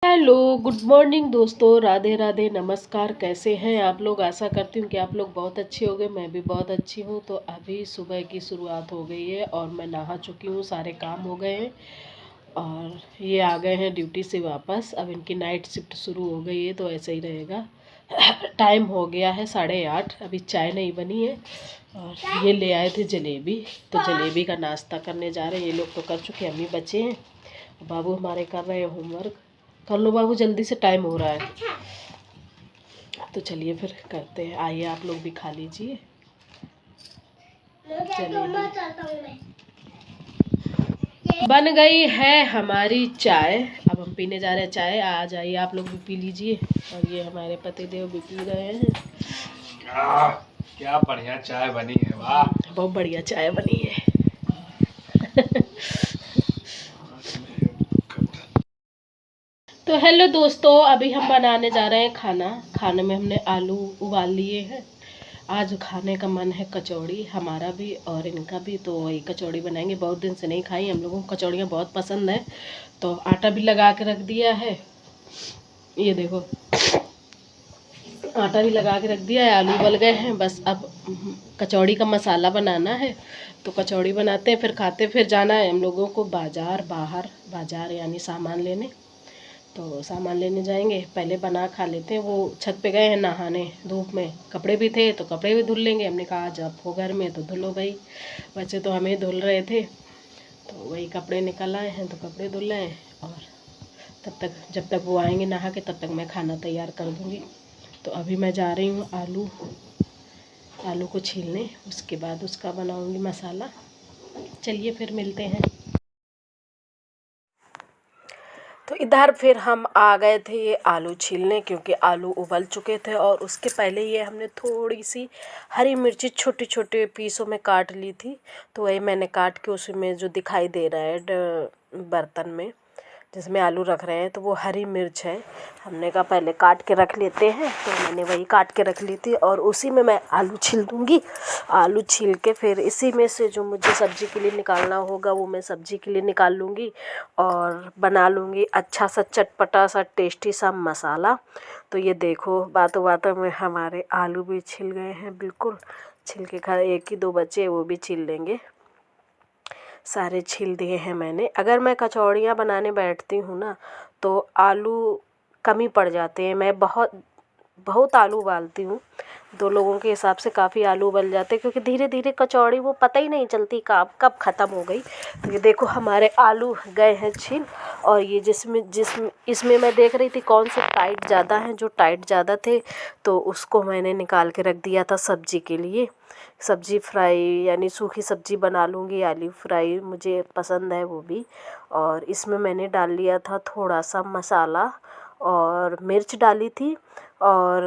Hello, good morning दोस्तों। राधे राधे, नमस्कार। कैसे हैं आप लोग? आशा करती हूँ कि आप लोग बहुत अच्छे होंगे। मैं भी बहुत अच्छी हूँ। तो अभी सुबह की शुरुआत हो गई है और मैं नहा चुकी हूँ, सारे काम हो गए हैं और ये आ गए हैं ड्यूटी से वापस। अब इनकी नाइट शिफ्ट शुरू हो गई है तो ऐसे ही रहेगा। टाइम हो गया है 8:30। अभी चाय नहीं बनी है और ये ले आए थे जलेबी, तो जलेबी का नाश्ता करने जा रहे हैं। ये लोग तो कर चुके, हम ही बचे हैं। बाबू हमारे कर रहे हैं होमवर्क। कर लो बाबू, जल्दी से, टाइम हो रहा है। तो चलिए फिर करते हैं। आइए आप लोग भी खा लीजिए। बन गई है हमारी चाय। अब हम पीने जा रहे हैं चाय। आ जाइए आप लोग भी पी लीजिए। और ये हमारे पतिदेव भी पी रहे हैं। क्या बढ़िया चाय बनी है, वाह। बहुत बढ़िया चाय बनी है। तो हेलो दोस्तों, अभी हम बनाने जा रहे हैं खाना। खाने में हमने आलू उबाल लिए हैं। आज खाने का मन है कचौड़ी, हमारा भी और इनका भी। तो वही कचौड़ी बनाएंगे। बहुत दिन से नहीं खाई, हम लोगों को कचौड़ियाँ बहुत पसंद है। तो आटा भी लगा के रख दिया है, ये देखो। आटा भी लगा के रख दिया है, आलू उबल गए हैं। बस अब कचौड़ी का मसाला बनाना है। तो कचौड़ी बनाते हैं, फिर खाते। फिर जाना है हम लोगों को बाज़ार यानी सामान लेने। तो सामान लेने जाएंगे, पहले बना खा लेते हैं। वो छत पे गए हैं नहाने, धूप में। कपड़े भी थे तो कपड़े भी धुल लेंगे। हमने कहा जब हो घर में तो धुलो भाई। वैसे तो हमें धुल रहे थे, तो वही कपड़े निकल आए हैं तो कपड़े धुल रहे हैं। और तब तक, जब तक वो आएंगे नहा के, तब तक मैं खाना तैयार कर दूँगी। तो अभी मैं जा रही हूँ आलू को छीलने, उसके बाद उसका बनाऊँगी मसाला। चलिए फिर मिलते हैं। तो इधर फिर हम आ गए थे ये आलू छीलने, क्योंकि आलू उबल चुके थे। और उसके पहले ये हमने थोड़ी सी हरी मिर्ची छोटे छोटे पीसों में काट ली थी। तो वही मैंने काट के उसमें जो दिखाई दे रहा है बर्तन में जिसमें आलू रख रहे हैं, तो वो हरी मिर्च है। हमने कहा पहले काट के रख लेते हैं, तो मैंने वही काट के रख ली थी। और उसी में मैं आलू छील दूँगी। आलू छील के फिर इसी में से जो मुझे सब्ज़ी के लिए निकालना होगा वो मैं सब्ज़ी के लिए निकाल लूँगी और बना लूँगी अच्छा सा चटपटा सा टेस्टी सा मसाला। तो ये देखो, बातों बातों में हमारे आलू भी छिल गए हैं। बिल्कुल छिल के खा, एक ही दो बचे, वो भी छील लेंगे। सारे छील दिए हैं मैंने। अगर मैं कचौड़ियाँ बनाने बैठती हूँ ना, तो आलू कम ही पड़ जाते हैं। मैं बहुत बहुत आलू उबालती हूँ। 2 लोगों के हिसाब से काफ़ी आलू उबल जाते हैं, क्योंकि धीरे धीरे कचौड़ी वो पता ही नहीं चलती कब ख़त्म हो गई। तो ये देखो हमारे आलू गए हैं छिल। और ये जिसमें इसमें मैं देख रही थी कौन से टाइट ज़्यादा हैं। जो टाइट ज़्यादा थे तो उसको मैंने निकाल के रख दिया था सब्ज़ी के लिए। सब्ज़ी फ्राई यानी सूखी सब्ज़ी बना लूँगी। आलू फ्राई मुझे पसंद है वो भी। और इसमें मैंने डाल लिया था थोड़ा सा मसाला और मिर्च डाली थी। और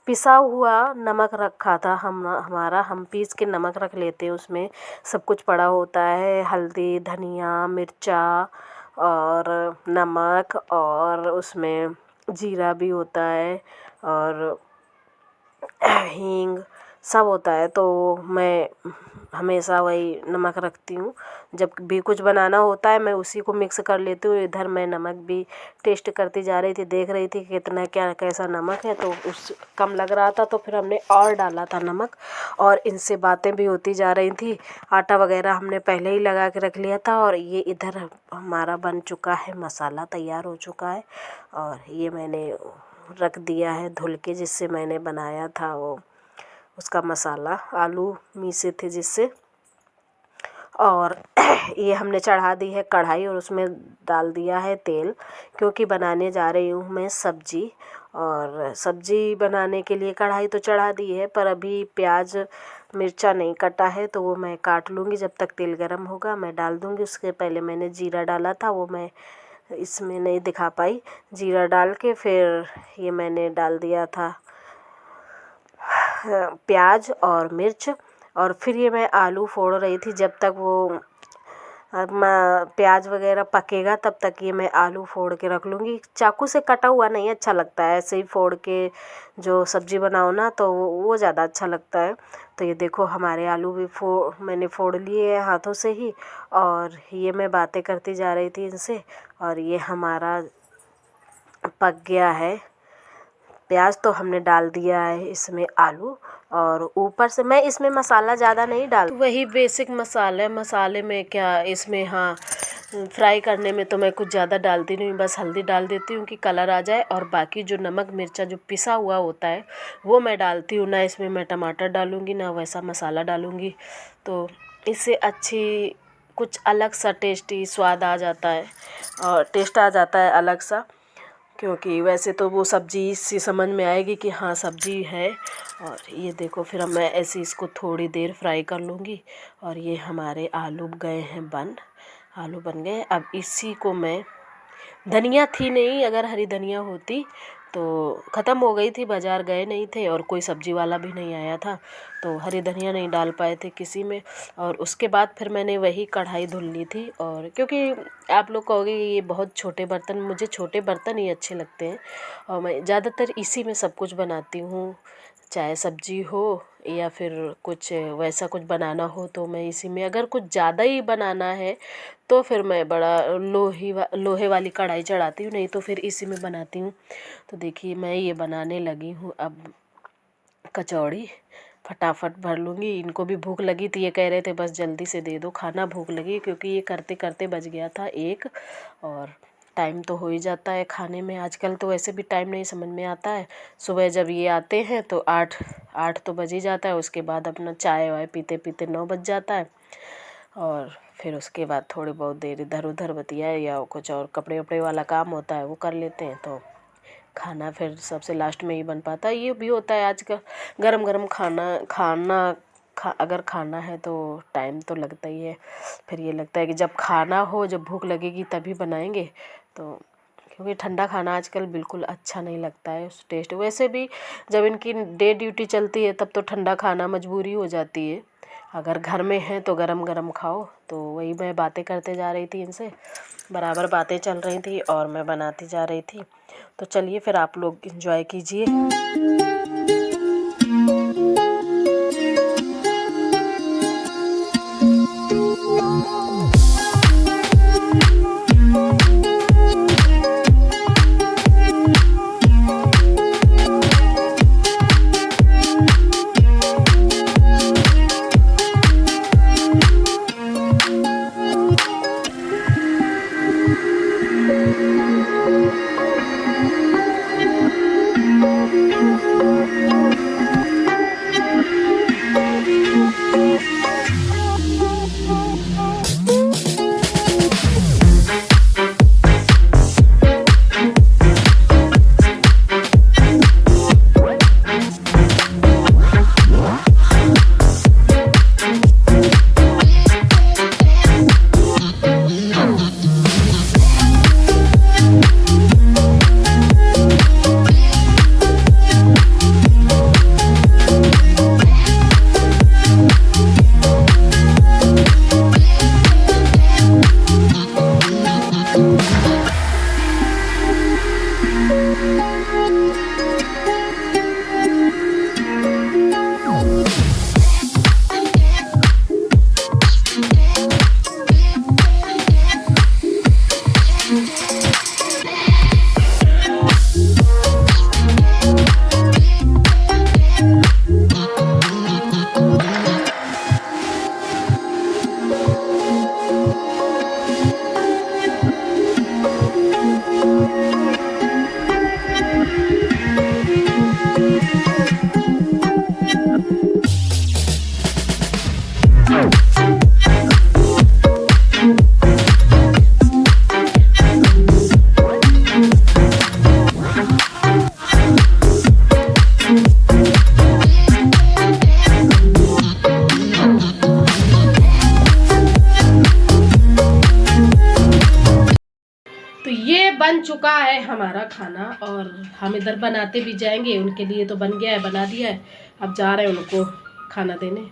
पिसा हुआ नमक रखा था हम पीस के नमक रख लेते हैं। उसमें सब कुछ पड़ा होता है, हल्दी, धनिया, मिर्चा और नमक, और उसमें जीरा भी होता है और हींग सब होता है। तो मैं हमेशा वही नमक रखती हूँ। जब भी कुछ बनाना होता है मैं उसी को मिक्स कर लेती हूँ। इधर मैं नमक भी टेस्ट करती जा रही थी, देख रही थी कि कितना क्या कैसा नमक है। तो उस कम लग रहा था तो फिर हमने और डाला था नमक। और इनसे बातें भी होती जा रही थी। आटा वगैरह हमने पहले ही लगा के रख लिया था। और ये इधर हमारा बन चुका है, मसाला तैयार हो चुका है। और ये मैंने रख दिया है धुल के, जिससे मैंने बनाया था वो उसका मसाला, आलू मीसे थे जिससे। और ये हमने चढ़ा दी है कढ़ाई और उसमें डाल दिया है तेल, क्योंकि बनाने जा रही हूँ मैं सब्ज़ी। और सब्ज़ी बनाने के लिए कढ़ाई तो चढ़ा दी है, पर अभी प्याज मिर्चा नहीं कटा है, तो वो मैं काट लूँगी। जब तक तेल गरम होगा मैं डाल दूँगी। उसके पहले मैंने जीरा डाला था, वो मैं इसमें नहीं दिखा पाई। जीरा डाल के फिर ये मैंने डाल दिया था प्याज और मिर्च। और फिर ये मैं आलू फोड़ रही थी। जब तक वो प्याज वगैरह पकेगा तब तक ये मैं आलू फोड़ के रख लूँगी। चाकू से कटा हुआ नहीं अच्छा लगता है, ऐसे ही फोड़ के जो सब्ज़ी बनाओ ना तो वो ज़्यादा अच्छा लगता है। तो ये देखो हमारे आलू भी मैंने फोड़ लिए हैं हाथों से ही। और ये मैं बातें करती जा रही थी इनसे। और ये हमारा पक गया है। प्याज तो हमने डाल दिया है, इसमें आलू, और ऊपर से मैं इसमें मसाला ज़्यादा नहीं डाल, वही बेसिक मसाले में क्या इसमें, हाँ, फ्राई करने में तो मैं कुछ ज़्यादा डालती नहीं, बस हल्दी डाल देती हूँ कि कलर आ जाए, और बाकी जो नमक मिर्चा जो पिसा हुआ होता है वो मैं डालती हूँ। ना इसमें मैं टमाटर डालूँगी ना वैसा मसाला डालूँगी, तो इससे अच्छी कुछ अलग सा टेस्टी स्वाद आ जाता है और टेस्ट आ जाता है अलग सा, क्योंकि वैसे तो वो सब्ज़ी इससे समझ में आएगी कि हाँ सब्ज़ी है। और ये देखो, फिर अब मैं ऐसे इसको थोड़ी देर फ्राई कर लूँगी, और ये हमारे आलू गए हैं आलू बन गए। अब इसी को मैं, धनिया थी नहीं, अगर हरी धनिया होती तो ख़त्म हो गई थी, बाज़ार गए नहीं थे और कोई सब्ज़ी वाला भी नहीं आया था, तो हरी धनिया नहीं डाल पाए थे किसी में। और उसके बाद फिर मैंने वही कढ़ाई धुल ली थी, और क्योंकि आप लोग कहोगे ये बहुत छोटे बर्तन, मुझे छोटे बर्तन ही अच्छे लगते हैं, और मैं ज़्यादातर इसी में सब कुछ बनाती हूँ, चाहे सब्ज़ी हो या फिर कुछ वैसा कुछ बनाना हो तो मैं इसी में। अगर कुछ ज़्यादा ही बनाना है तो फिर मैं बड़ा लोहे वाली कढ़ाई चढ़ाती हूँ, नहीं तो फिर इसी में बनाती हूँ। तो देखिए मैं ये बनाने लगी हूँ अब कचौड़ी, फटाफट भर लूँगी। इनको भी भूख लगी थी, ये कह रहे थे बस जल्दी से दे दो खाना, भूख लगी, क्योंकि ये करते करते बज गया था 1, और टाइम तो हो ही जाता है खाने में। आजकल तो वैसे भी टाइम नहीं समझ में आता है। सुबह जब ये आते हैं तो 8 तो बज ही जाता है, उसके बाद अपना चाय वाय पीते पीते 9 बज जाता है, और फिर उसके बाद थोड़ी बहुत देर इधर उधर बतियाए या कुछ और कपड़े वपड़े वाला काम होता है वो कर लेते हैं, तो खाना फिर सबसे लास्ट में ही बन पाता है। ये भी होता है आजकल गरम गरम अगर खाना है तो टाइम तो लगता ही है। फिर ये लगता है कि जब खाना हो, जब भूख लगेगी तभी बनाएंगे, तो क्योंकि ठंडा खाना आजकल बिल्कुल अच्छा नहीं लगता है उस टेस्ट। वैसे भी जब इनकी डे ड्यूटी चलती है तब तो ठंडा खाना मजबूरी हो जाती है, अगर घर में है तो गरम गरम खाओ। तो वही मैं बातें करते जा रही थी इनसे, बराबर बातें चल रही थी और मैं बनाती जा रही थी। तो चलिए फिर आप लोग एंजॉय कीजिए। तो ये बन चुका है हमारा खाना, और हम इधर बनाते भी जाएंगे। उनके लिए तो बन गया है, बना दिया है, अब जा रहे हैं उनको खाना देने,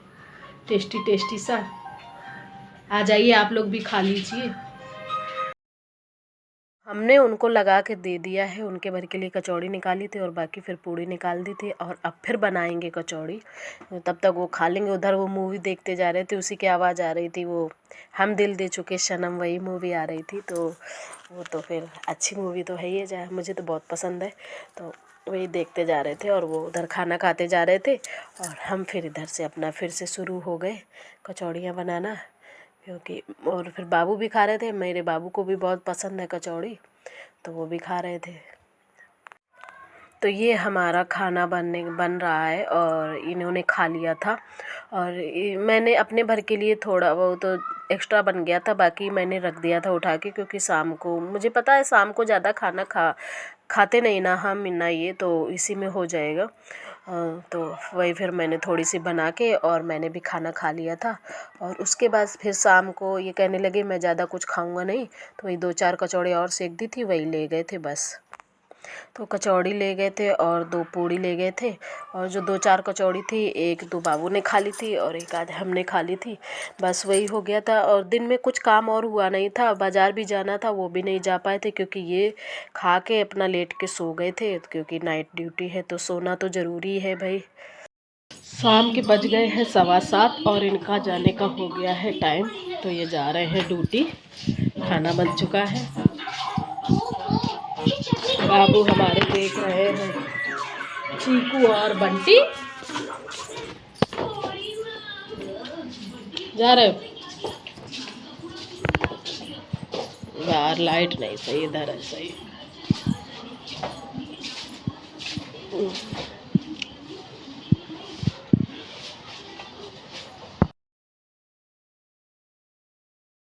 टेस्टी टेस्टी सा। आ जाइए आप लोग भी खा लीजिए। हमने उनको लगा के दे दिया है, उनके भर के लिए कचौड़ी निकाली थी और बाकी फिर पूड़ी निकाल दी थी और अब फिर बनाएंगे कचौड़ी। तब तक वो खा लेंगे। उधर वो मूवी देखते जा रहे थे, उसी की आवाज़ आ रही थी, वो हम दिल दे चुके सनम वही मूवी आ रही थी। तो वो तो फिर अच्छी मूवी तो है ही है, मुझे तो बहुत पसंद है। तो वही देखते जा रहे थे और वो उधर खाना खाते जा रहे थे और हम फिर इधर से अपना फिर से शुरू हो गए कचौड़ियाँ बनाना, क्योंकि और फिर बाबू भी खा रहे थे, मेरे बाबू को भी बहुत पसंद है कचौड़ी, तो वो भी खा रहे थे। तो ये हमारा खाना बन रहा है और इन्होंने खा लिया था और मैंने अपने भर के लिए थोड़ा वो तो एक्स्ट्रा बन गया था, बाकी मैंने रख दिया था उठा के, क्योंकि शाम को मुझे पता है शाम को ज़्यादा खाना खाते नहीं ना हम ना, ये तो इसी में हो जाएगा। तो वही फिर मैंने थोड़ी सी बना के और मैंने भी खाना खा लिया था और उसके बाद फिर शाम को ये कहने लगे मैं ज़्यादा कुछ खाऊंगा नहीं, तो वही 2-4 कचौड़ी और सेक दी थी, वही ले गए थे बस। तो कचौड़ी ले गए थे और 2 पूड़ी ले गए थे और जो 2-4 कचौड़ी थी, 1-2 बाबू ने खा ली थी और 1 आध हमने खा ली थी, बस वही हो गया था। और दिन में कुछ काम और हुआ नहीं था, बाज़ार भी जाना था, वो भी नहीं जा पाए थे क्योंकि ये खा के अपना लेट के सो गए थे, क्योंकि नाइट ड्यूटी है तो सोना तो ज़रूरी है भाई। शाम के बज गए हैं 7:15 और इनका जाने का हो गया है टाइम, तो ये जा रहे हैं ड्यूटी। खाना बन चुका है, बाबू हमारे देख रहे हैं चीकू और बंटी। जा रहे हो यार, लाइट नहीं सही, इधर है सही।